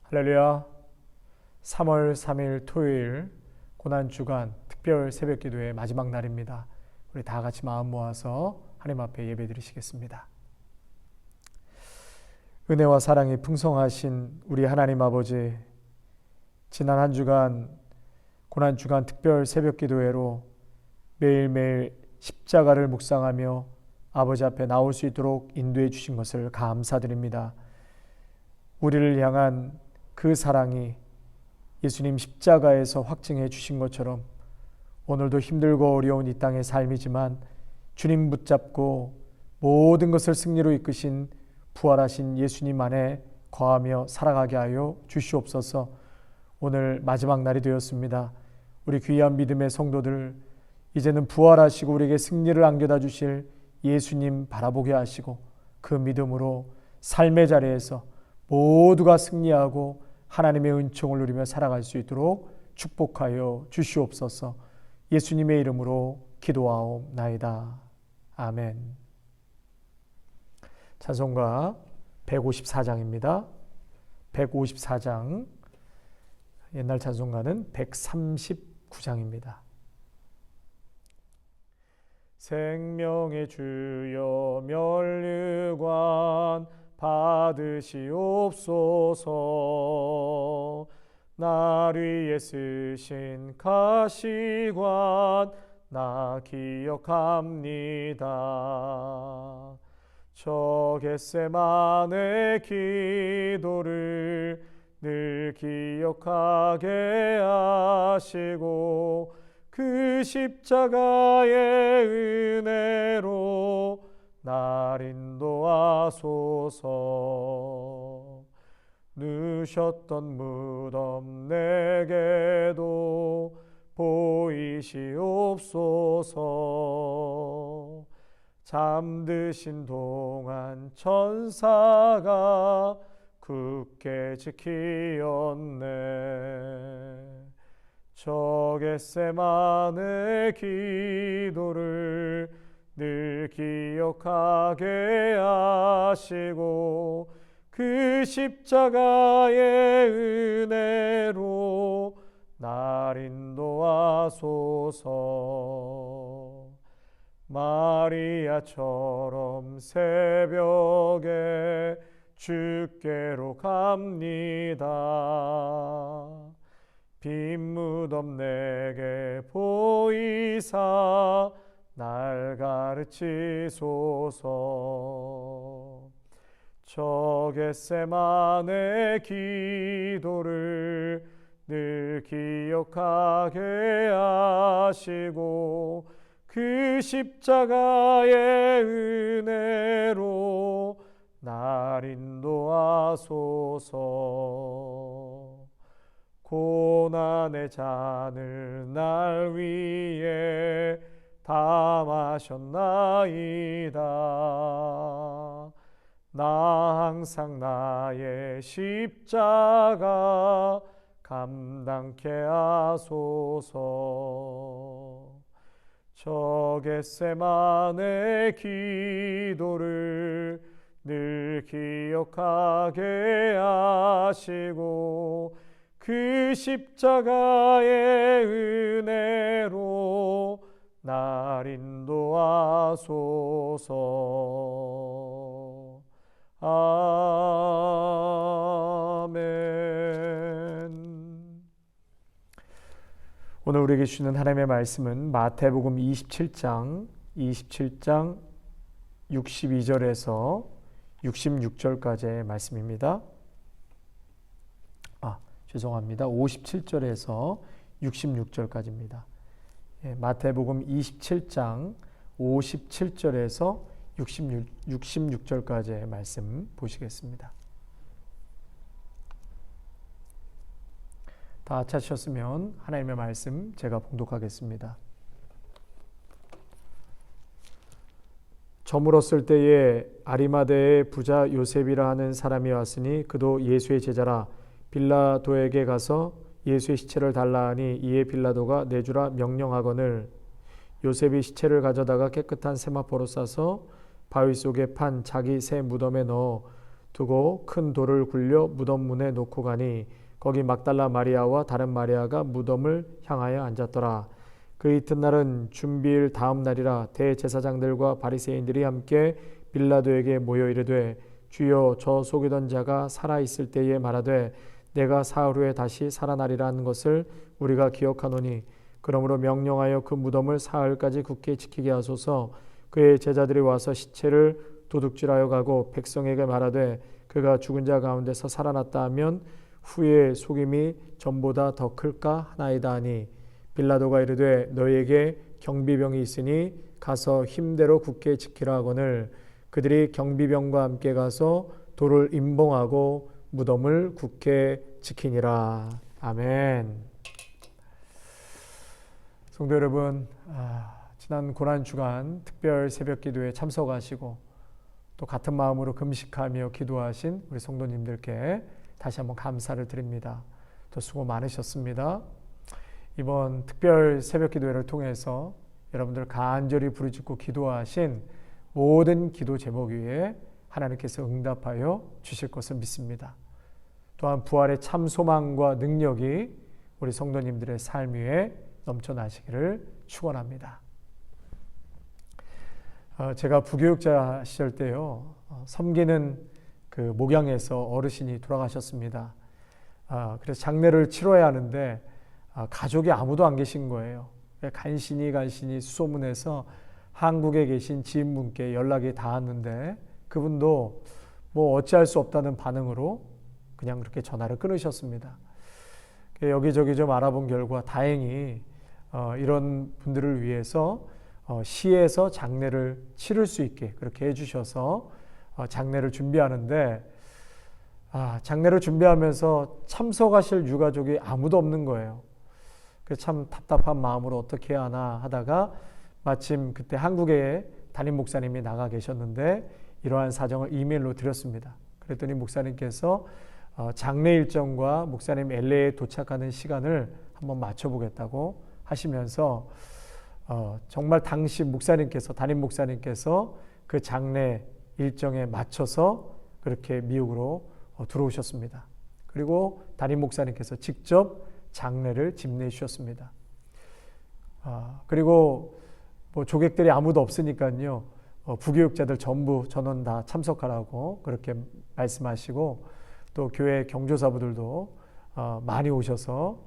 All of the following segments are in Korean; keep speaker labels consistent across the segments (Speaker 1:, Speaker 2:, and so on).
Speaker 1: 할렐루야. 3월 3일 토요일 고난주간 특별 새벽기도의 마지막 날입니다. 우리 다 같이 마음 모아서 하나님 앞에 예배 드리시겠습니다. 은혜와 사랑이 풍성하신 우리 하나님 아버지, 지난 한 주간 고난주간 특별 새벽기도회로 매일매일 십자가를 묵상하며 아버지 앞에 나올 수 있도록 인도해 주신 것을 감사드립니다. 우리를 향한 그 사랑이 예수님 십자가에서 확증해 주신 것처럼 오늘도 힘들고 어려운 이 땅의 삶이지만 주님 붙잡고 모든 것을 승리로 이끄신 부활하신 예수님 안에 거하며 살아가게 하여 주시옵소서. 오늘 마지막 날이 되었습니다. 우리 귀한 믿음의 성도들, 이제는 부활하시고 우리에게 승리를 안겨다 주실 예수님 바라보게 하시고 그 믿음으로 삶의 자리에서 모두가 승리하고 하나님의 은총을 누리며 살아갈 수 있도록 축복하여 주시옵소서. 예수님의 이름으로 기도하옵나이다. 아멘. 찬송가 154장입니다. 154장. 옛날 찬송가는 139장입니다. 생명의 주여 면류관 받으시옵소서. 날 위에 쓰신 가시관 나 기억합니다. 저 겟세마네 기도를 늘 기억하게 하시고 그 십자가의 은혜로 날 인도하소서. 누셨던 무덤 내게도 보이시옵소서. 잠드신 동안 천사가 굳게 지키었네. 저 겟세마네 기도를 늘 기억하게 하시고 그 십자가의 은혜로 날 인도하소서. 마리아처럼 새벽에 주께로 갑니다. 빈 무덤 내게 보이사 날 가르치소서. 저 겟세마네 기도를 늘 기억하게 하시고 그 십자가의 은혜로 날 인도하소서. 고난의 잔을 날 위해 다 마셨나이다. 나 항상 나의 십자가 감당케 하소서. 저 겟세마네 기도를 늘 기억하게 하시고 그 십자가의 은혜로 날 인도하소서. 아멘. 오늘 우리에게 주시는 하나님의 말씀은 마태복음 27장 62절에서 66절까지의 말씀입니다. 죄송합니다. 57절에서 66절까지입니다. 마태복음 27장 57절에서 66절까지의 말씀 보시겠습니다. 다 찾으셨으면 하나님의 말씀 제가 봉독하겠습니다. 저물었을 때에 아리마대의 부자 요셉이라 하는 사람이 왔으니 그도 예수의 제자라. 빌라도에게 가서 예수의 시체를 달라 하니 이에 빌라도가 내주라 명령하거늘 요셉이 시체를 가져다가 깨끗한 세마포로 싸서 바위 속에 판 자기 새 무덤에 넣어 두고 큰 돌을 굴려 무덤 문에 놓고 가니 거기 막달라 마리아와 다른 마리아가 무덤을 향하여 앉았더라. 그 이튿날은 준비일 다음 날이라 대제사장들과 바리새인들이 함께 빌라도에게 모여 이르되 주여 저 속이던 자가 살아 있을 때에 말하되 내가 사흘 후에 다시 살아나리라는 것을 우리가 기억하노니 그러므로 명령하여 그 무덤을 사흘까지 굳게 지키게 하소서. 그의 제자들이 와서 시체를 도둑질하여 가고 백성에게 말하되 그가 죽은 자 가운데서 살아났다 하면 후에 속임이 전보다 더 클까 하나이다 하니 빌라도가 이르되 너희에게 경비병이 있으니 가서 힘대로 굳게 지키라 하거늘 그들이 경비병과 함께 가서 돌을 임봉하고 무덤을 굳게 지키니라. 아멘. 성도 여러분, 지난 고난주간 특별 새벽기도에 참석하시고 또 같은 마음으로 금식하며 기도하신 우리 성도님들께 다시 한번 감사를 드립니다. 또 수고 많으셨습니다. 이번 특별 새벽기도회를 통해서 여러분들 간절히 부르짖고 기도하신 모든 기도 제목 위에 하나님께서 응답하여 주실 것을 믿습니다. 또한 부활의 참 소망과 능력이 우리 성도님들의 삶 위에 넘쳐나시기를 축원합니다. 제가 부교육자 시절 때요, 섬기는 그 목양에서 어르신이 돌아가셨습니다. 그래서 장례를 치러야 하는데 가족이 아무도 안 계신 거예요. 간신히 수소문해서 한국에 계신 지인분께 연락이 닿았는데 그분도 뭐 어찌할 수 없다는 반응으로 그냥 그렇게 전화를 끊으셨습니다. 여기저기 좀 알아본 결과 다행히 이런 분들을 위해서 시에서 장례를 치를 수 있게 그렇게 해주셔서 장례를 준비하는데 장례를 준비하면서 참석하실 유가족이 아무도 없는 거예요. 그래서 참 답답한 마음으로 어떻게 해야 하나 하다가 마침 그때 한국에 담임 목사님이 나가 계셨는데 이러한 사정을 이메일로 드렸습니다. 그랬더니 목사님께서 장례 일정과 목사님 LA에 도착하는 시간을 한번 맞춰보겠다고 하시면서 정말 당시 목사님께서 담임 목사님께서 그 장례 일정에 맞춰서 그렇게 미국으로 들어오셨습니다. 그리고 담임 목사님께서 직접 장례를 집례해 주셨습니다. 그리고 뭐 조객들이 아무도 없으니까요. 부교육자들 전부 전원 다 참석하라고 그렇게 말씀하시고 또 교회 경조사부들도 많이 오셔서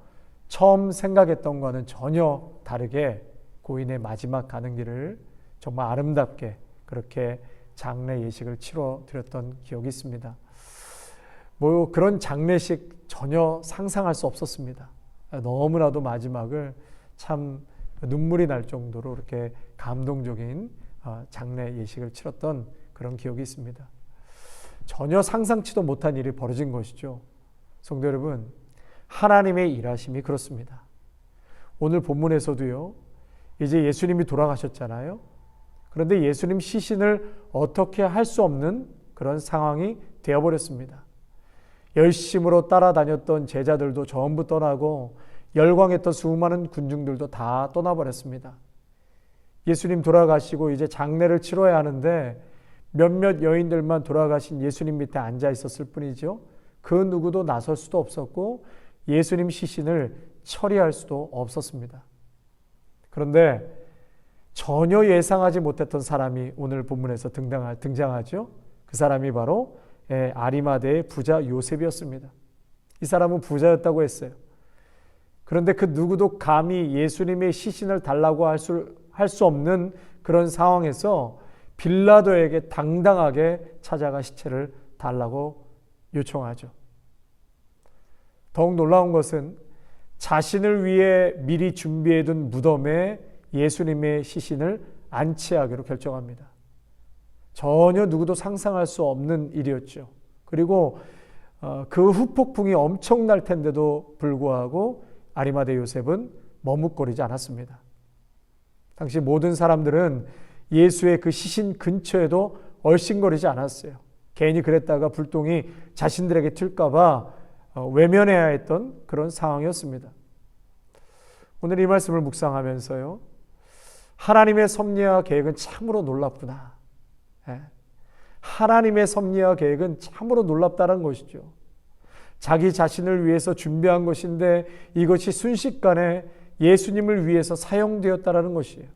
Speaker 1: 처음 생각했던 것과는 전혀 다르게 고인의 마지막 가는 길을 정말 아름답게 그렇게 장례 예식을 치러 드렸던 기억이 있습니다. 뭐 그런 장례식 전혀 상상할 수 없었습니다. 너무나도 마지막을 참 눈물이 날 정도로 이렇게 감동적인 장례 예식을 치렀던 그런 기억이 있습니다. 전혀 상상치도 못한 일이 벌어진 것이죠. 성도 여러분, 하나님의 일하심이 그렇습니다. 오늘 본문에서도요, 이제 예수님이 돌아가셨잖아요. 그런데 예수님 시신을 어떻게 할 수 없는 그런 상황이 되어버렸습니다. 열심으로 따라다녔던 제자들도 전부 떠나고 열광했던 수많은 군중들도 다 떠나버렸습니다. 예수님 돌아가시고 이제 장례를 치러야 하는데 몇몇 여인들만 돌아가신 예수님 밑에 앉아 있었을 뿐이죠. 그 누구도 나설 수도 없었고 예수님 시신을 처리할 수도 없었습니다. 그런데 전혀 예상하지 못했던 사람이 오늘 본문에서 등장하죠. 그 사람이 바로 아리마대의 부자 요셉이었습니다. 이 사람은 부자였다고 했어요. 그런데 그 누구도 감히 예수님의 시신을 달라고 할 수 없는 그런 상황에서 빌라도에게 당당하게 찾아가 시체를 달라고 요청하죠. 더욱 놀라운 것은 자신을 위해 미리 준비해둔 무덤에 예수님의 시신을 안치하기로 결정합니다. 전혀 누구도 상상할 수 없는 일이었죠. 그리고 그 후폭풍이 엄청날 텐데도 불구하고 아리마대 요셉은 머뭇거리지 않았습니다. 당시 모든 사람들은 예수의 그 시신 근처에도 얼씬거리지 않았어요. 괜히 그랬다가 불똥이 자신들에게 튈까 봐 외면해야 했던 그런 상황이었습니다. 오늘 이 말씀을 묵상하면서요, 하나님의 섭리와 계획은 참으로 놀랍구나. 하나님의 섭리와 계획은 참으로 놀랍다는 것이죠. 자기 자신을 위해서 준비한 것인데 이것이 순식간에 예수님을 위해서 사용되었다라는 것이에요.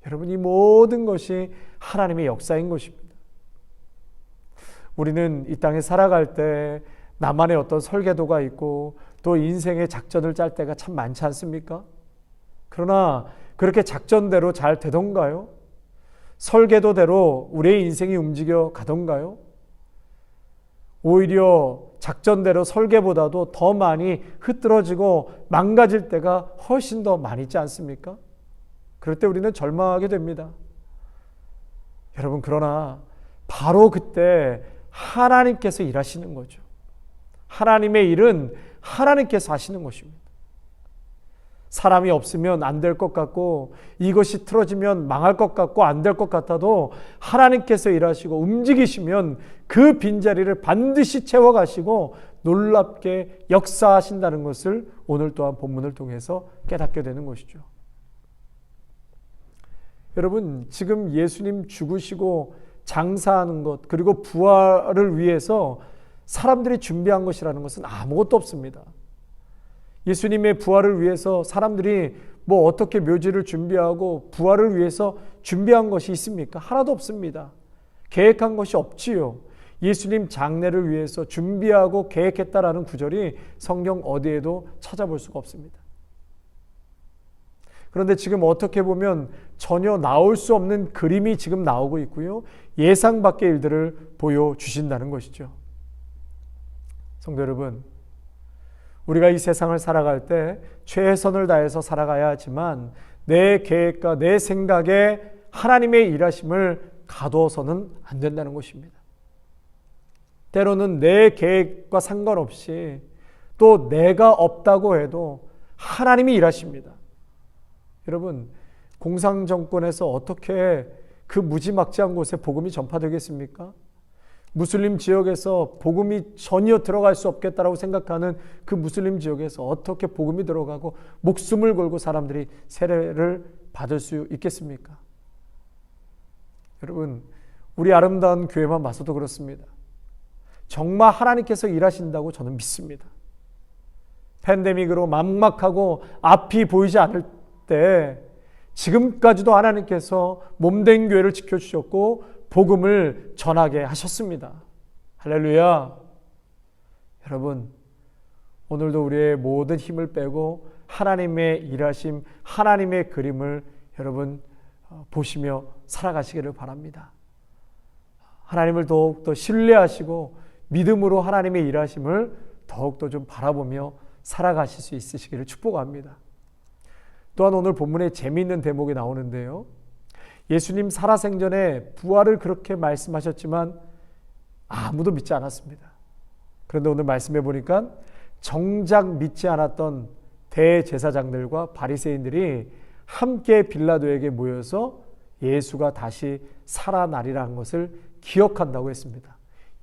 Speaker 1: 여러분, 이 모든 것이 하나님의 역사인 것입니다. 우리는 이 땅에 살아갈 때 나만의 어떤 설계도가 있고 또 인생의 작전을 짤 때가 참 많지 않습니까? 그러나 그렇게 작전대로 잘 되던가요? 설계도대로 우리의 인생이 움직여 가던가요? 오히려 작전대로 설계보다도 더 많이 흐트러지고 망가질 때가 훨씬 더 많이 있지 않습니까? 그럴 때 우리는 절망하게 됩니다. 여러분, 그러나 바로 그때 하나님께서 일하시는 거죠. 하나님의 일은 하나님께서 하시는 것입니다. 사람이 없으면 안 될 것 같고 이것이 틀어지면 망할 것 같고 안 될 것 같아도 하나님께서 일하시고 움직이시면 그 빈자리를 반드시 채워가시고 놀랍게 역사하신다는 것을 오늘 또한 본문을 통해서 깨닫게 되는 것이죠. 여러분, 지금 예수님 죽으시고 장사하는 것 그리고 부활을 위해서 사람들이 준비한 것이라는 것은 아무것도 없습니다. 예수님의 부활을 위해서 사람들이 뭐 어떻게 묘지를 준비하고 부활을 위해서 준비한 것이 있습니까? 하나도 없습니다. 계획한 것이 없지요. 예수님 장례를 위해서 준비하고 계획했다라는 구절이 성경 어디에도 찾아볼 수가 없습니다. 그런데 지금 어떻게 보면 전혀 나올 수 없는 그림이 지금 나오고 있고요. 예상 밖의 일들을 보여주신다는 것이죠. 성도 여러분, 우리가 이 세상을 살아갈 때 최선을 다해서 살아가야 하지만 내 계획과 내 생각에 하나님의 일하심을 가둬서는 안 된다는 것입니다. 때로는 내 계획과 상관없이 또 내가 없다고 해도 하나님이 일하십니다. 여러분, 공산정권에서 어떻게 그 무지막지한 곳에 복음이 전파되겠습니까? 무슬림 지역에서 복음이 전혀 들어갈 수 없겠다라고 생각하는 그 무슬림 지역에서 어떻게 복음이 들어가고 목숨을 걸고 사람들이 세례를 받을 수 있겠습니까? 여러분, 우리 아름다운 교회만 봐서도 그렇습니다. 정말 하나님께서 일하신다고 저는 믿습니다. 팬데믹으로 막막하고 앞이 보이지 않을 때 지금까지도 하나님께서 몸된 교회를 지켜주셨고 복음을 전하게 하셨습니다. 할렐루야. 여러분, 오늘도 우리의 모든 힘을 빼고 하나님의 일하심, 하나님의 그림을 여러분 보시며 살아가시기를 바랍니다. 하나님을 더욱더 신뢰하시고 믿음으로 하나님의 일하심을 더욱더 좀 바라보며 살아가실 수 있으시기를 축복합니다. 또한 오늘 본문에 재미있는 대목이 나오는데요. 예수님 살아생전에 부활을 그렇게 말씀하셨지만 아무도 믿지 않았습니다. 그런데 오늘 말씀해 보니까 정작 믿지 않았던 대제사장들과 바리새인들이 함께 빌라도에게 모여서 예수가 다시 살아나리라는 것을 기억한다고 했습니다.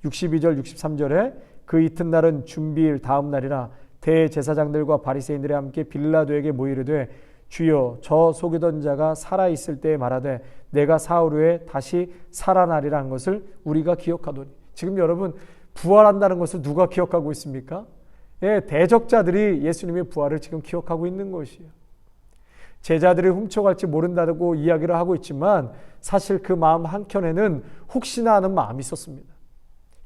Speaker 1: 62절 63절에 그 이튿날은 준비일 다음 날이라 대제사장들과 바리새인들이 함께 빌라도에게 모이르되 주여, 저 속이던 자가 살아있을 때에 말하되 내가 사흘 후에 다시 살아나리라는 것을 우리가 기억하노니. 지금 여러분, 부활한다는 것을 누가 기억하고 있습니까? 예, 대적자들이 예수님의 부활을 지금 기억하고 있는 것이에요. 제자들이 훔쳐갈지 모른다고 이야기를 하고 있지만 사실 그 마음 한켠에는 혹시나 하는 마음이 있었습니다.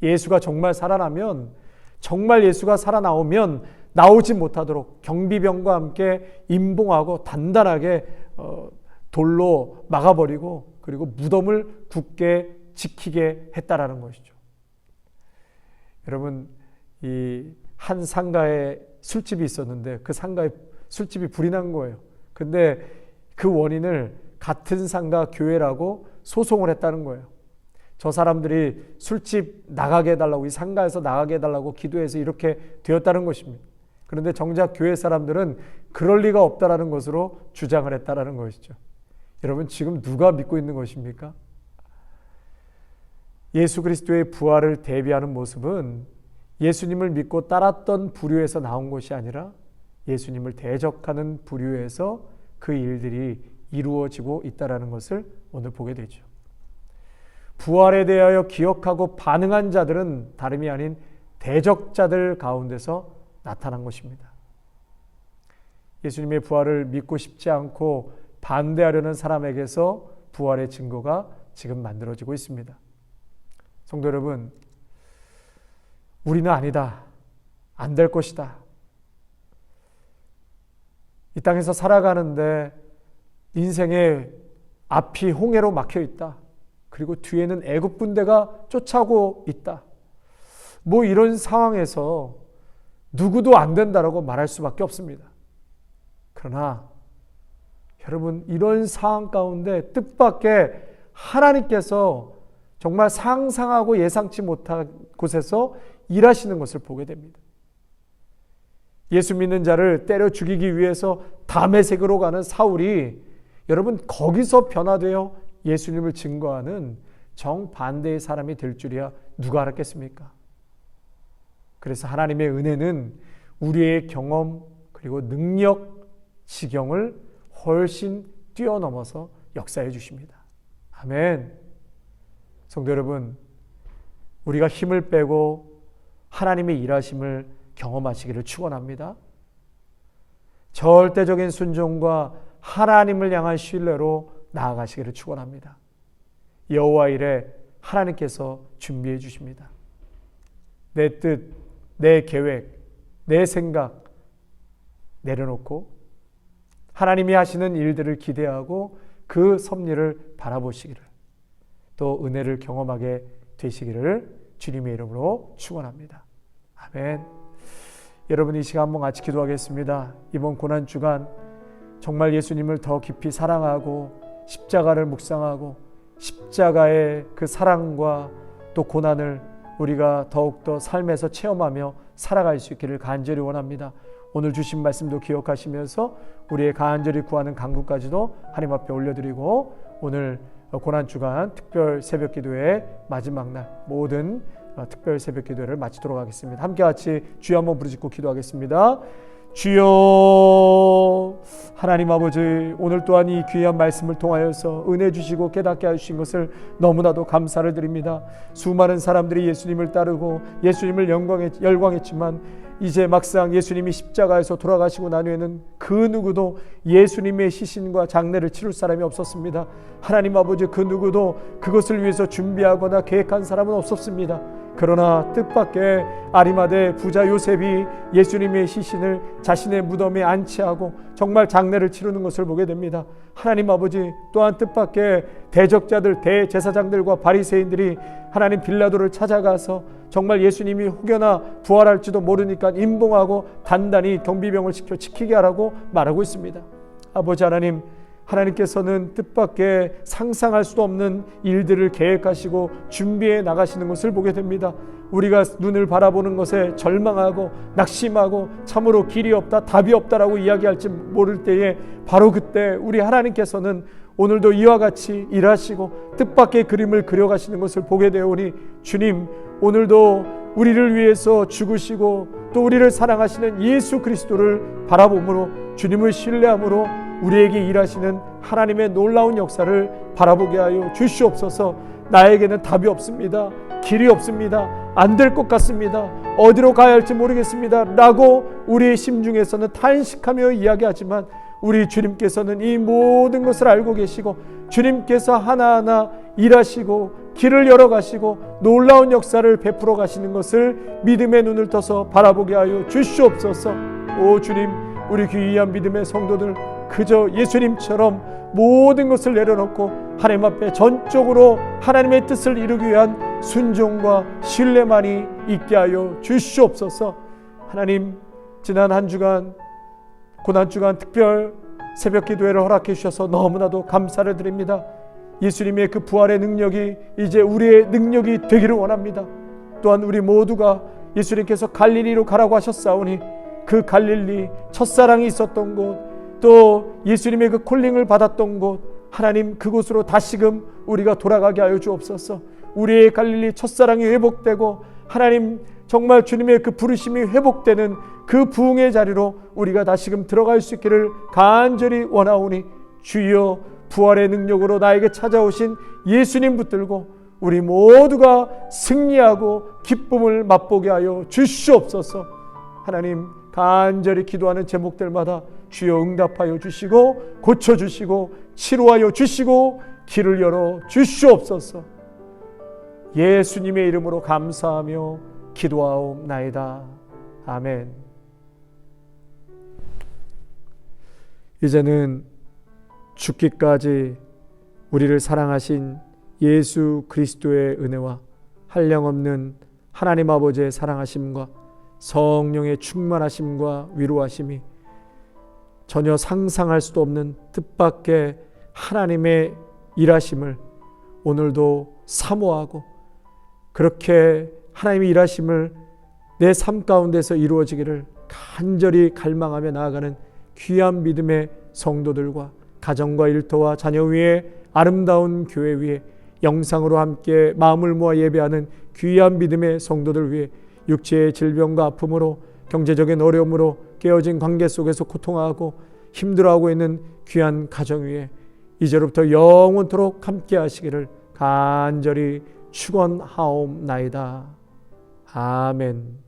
Speaker 1: 예수가 정말 살아나면, 정말 예수가 살아나오면 나오지 못하도록 경비병과 함께 임봉하고 단단하게 돌로 막아버리고 그리고 무덤을 굳게 지키게 했다라는 것이죠. 여러분, 이 한 상가에 술집이 있었는데 그 상가에 술집이 불이 난 거예요. 근데 그 원인을 같은 상가 교회라고 소송을 했다는 거예요. 저 사람들이 술집 나가게 해달라고, 이 상가에서 나가게 해달라고 기도해서 이렇게 되었다는 것입니다. 그런데 정작 교회 사람들은 그럴 리가 없다라는 것으로 주장을 했다라는 것이죠. 여러분, 지금 누가 믿고 있는 것입니까? 예수 그리스도의 부활을 대비하는 모습은 예수님을 믿고 따랐던 부류에서 나온 것이 아니라 예수님을 대적하는 부류에서 그 일들이 이루어지고 있다라는 것을 오늘 보게 되죠. 부활에 대하여 기억하고 반응한 자들은 다름이 아닌 대적자들 가운데서 나타난 것입니다. 예수님의 부활을 믿고 싶지 않고 반대하려는 사람에게서 부활의 증거가 지금 만들어지고 있습니다. 성도 여러분, 우리는 아니다. 안 될 것이다. 이 땅에서 살아가는데 인생의 앞이 홍해로 막혀 있다. 그리고 뒤에는 애굽 군대가 쫓아오고 있다. 뭐 이런 상황에서 누구도 안 된다라고 말할 수밖에 없습니다. 그러나 여러분, 이런 상황 가운데 뜻밖의 하나님께서 정말 상상하고 예상치 못한 곳에서 일하시는 것을 보게 됩니다. 예수 믿는 자를 때려 죽이기 위해서 다메섹으로 가는 사울이 여러분 거기서 변화되어 예수님을 증거하는 정반대의 사람이 될 줄이야 누가 알았겠습니까? 그래서 하나님의 은혜는 우리의 경험 그리고 능력, 지경을 훨씬 뛰어넘어서 역사해 주십니다. 아멘. 성도 여러분, 우리가 힘을 빼고 하나님의 일하심을 경험하시기를 축원합니다. 절대적인 순종과 하나님을 향한 신뢰로 나아가시기를 축원합니다. 여호와 일에 하나님께서 준비해 주십니다. 내 뜻, 내 계획, 내 생각 내려놓고 하나님이 하시는 일들을 기대하고 그 섭리를 바라보시기를, 또 은혜를 경험하게 되시기를 주님의 이름으로 축원합니다. 아멘. 여러분, 이 시간 한번 같이 기도하겠습니다. 이번 고난주간 정말 예수님을 더 깊이 사랑하고 십자가를 묵상하고 십자가의 그 사랑과 또 고난을 우리가 더욱더 삶에서 체험하며 살아갈 수 있기를 간절히 원합니다. 오늘 주신 말씀도 기억하시면서 우리의 간절히 구하는 간구까지도 하나님 앞에 올려드리고, 오늘 고난주간 특별 새벽기도의 마지막 날 모든 특별 새벽기도를 마치도록 하겠습니다. 함께 같이 주여 한번 부르짖고 기도하겠습니다. 주여, 하나님 아버지, 오늘 또한 이 귀한 말씀을 통하여서 은혜 주시고 깨닫게 해주신 것을 너무나도 감사를 드립니다. 수많은 사람들이 예수님을 따르고 예수님을 열광했지만 이제 막상 예수님이 십자가에서 돌아가시고 난 후에는 그 누구도 예수님의 시신과 장례를 치룰 사람이 없었습니다. 하나님 아버지, 그 누구도 그것을 위해서 준비하거나 계획한 사람은 없었습니다. 그러나 뜻밖의 아리마대 부자 요셉이 예수님의 시신을 자신의 무덤에 안치하고 정말 장례를 치르는 것을 보게 됩니다. 하나님 아버지, 또한 뜻밖의 대적자들, 대제사장들과 바리새인들이 하나님 빌라도를 찾아가서 정말 예수님이 혹여나 부활할지도 모르니까 임봉하고 단단히 경비병을 시켜 지키게 하라고 말하고 있습니다. 아버지 하나님, 하나님께서는 뜻밖의 상상할 수도 없는 일들을 계획하시고 준비해 나가시는 것을 보게 됩니다. 우리가 눈을 바라보는 것에 절망하고 낙심하고 참으로 길이 없다, 답이 없다라고 이야기할지 모를 때에 바로 그때 우리 하나님께서는 오늘도 이와 같이 일하시고 뜻밖의 그림을 그려가시는 것을 보게 되오니, 주님, 오늘도 우리를 위해서 죽으시고 또 우리를 사랑하시는 예수 그리스도를 바라보므로, 주님을 신뢰함으로 우리에게 일하시는 하나님의 놀라운 역사를 바라보게 하여 주시옵소서. 나에게는 답이 없습니다. 길이 없습니다. 안 될 것 같습니다. 어디로 가야 할지 모르겠습니다 라고 우리의 심중에서는 탄식하며 이야기하지만, 우리 주님께서는 이 모든 것을 알고 계시고 주님께서 하나하나 일하시고 길을 열어가시고 놀라운 역사를 베풀어 가시는 것을 믿음의 눈을 떠서 바라보게 하여 주시옵소서. 오 주님, 우리 귀한 믿음의 성도들 그저 예수님처럼 모든 것을 내려놓고 하나님 앞에 전적으로 하나님의 뜻을 이루기 위한 순종과 신뢰만이 있게 하여 주시옵소서. 하나님, 지난 한 주간 고난주간 특별 새벽기도회를 허락해 주셔서 너무나도 감사를 드립니다. 예수님의 그 부활의 능력이 이제 우리의 능력이 되기를 원합니다. 또한 우리 모두가 예수님께서 갈릴리로 가라고 하셨사오니 그 갈릴리, 첫사랑이 있었던 곳, 또 예수님의 그 콜링을 받았던 곳, 하나님 그곳으로 다시금 우리가 돌아가게 하여 주옵소서. 우리의 갈릴리 첫사랑이 회복되고 하나님 정말 주님의 그 부르심이 회복되는 그 부흥의 자리로 우리가 다시금 들어갈 수 있기를 간절히 원하오니, 주여 부활의 능력으로 나에게 찾아오신 예수님 붙들고 우리 모두가 승리하고 기쁨을 맛보게 하여 주시옵소서. 하나님, 간절히 기도하는 제목들마다 주여 응답하여 주시고 고쳐주시고 치료하여 주시고 길을 열어 주시옵소서. 예수님의 이름으로 감사하며 기도하옵나이다. 아멘. 이제는 죽기까지 우리를 사랑하신 예수 그리스도의 은혜와 한량없는 하나님 아버지의 사랑하심과 성령의 충만하심과 위로하심이 전혀 상상할 수도 없는 뜻밖의 하나님의 일하심을 오늘도 사모하고 그렇게 하나님의 일하심을 내 삶 가운데서 이루어지기를 간절히 갈망하며 나아가는 귀한 믿음의 성도들과 가정과 일터와 자녀 위에 아름다운 교회 위에 영상으로 함께 마음을 모아 예배하는 귀한 믿음의 성도들 위해 육체의 질병과 아픔으로 경제적인 어려움으로 깨어진 관계 속에서 고통하고 힘들어하고 있는 귀한 가정 위에 이제로부터 영원토록 함께 하시기를 간절히 축원하옵나이다. 아멘.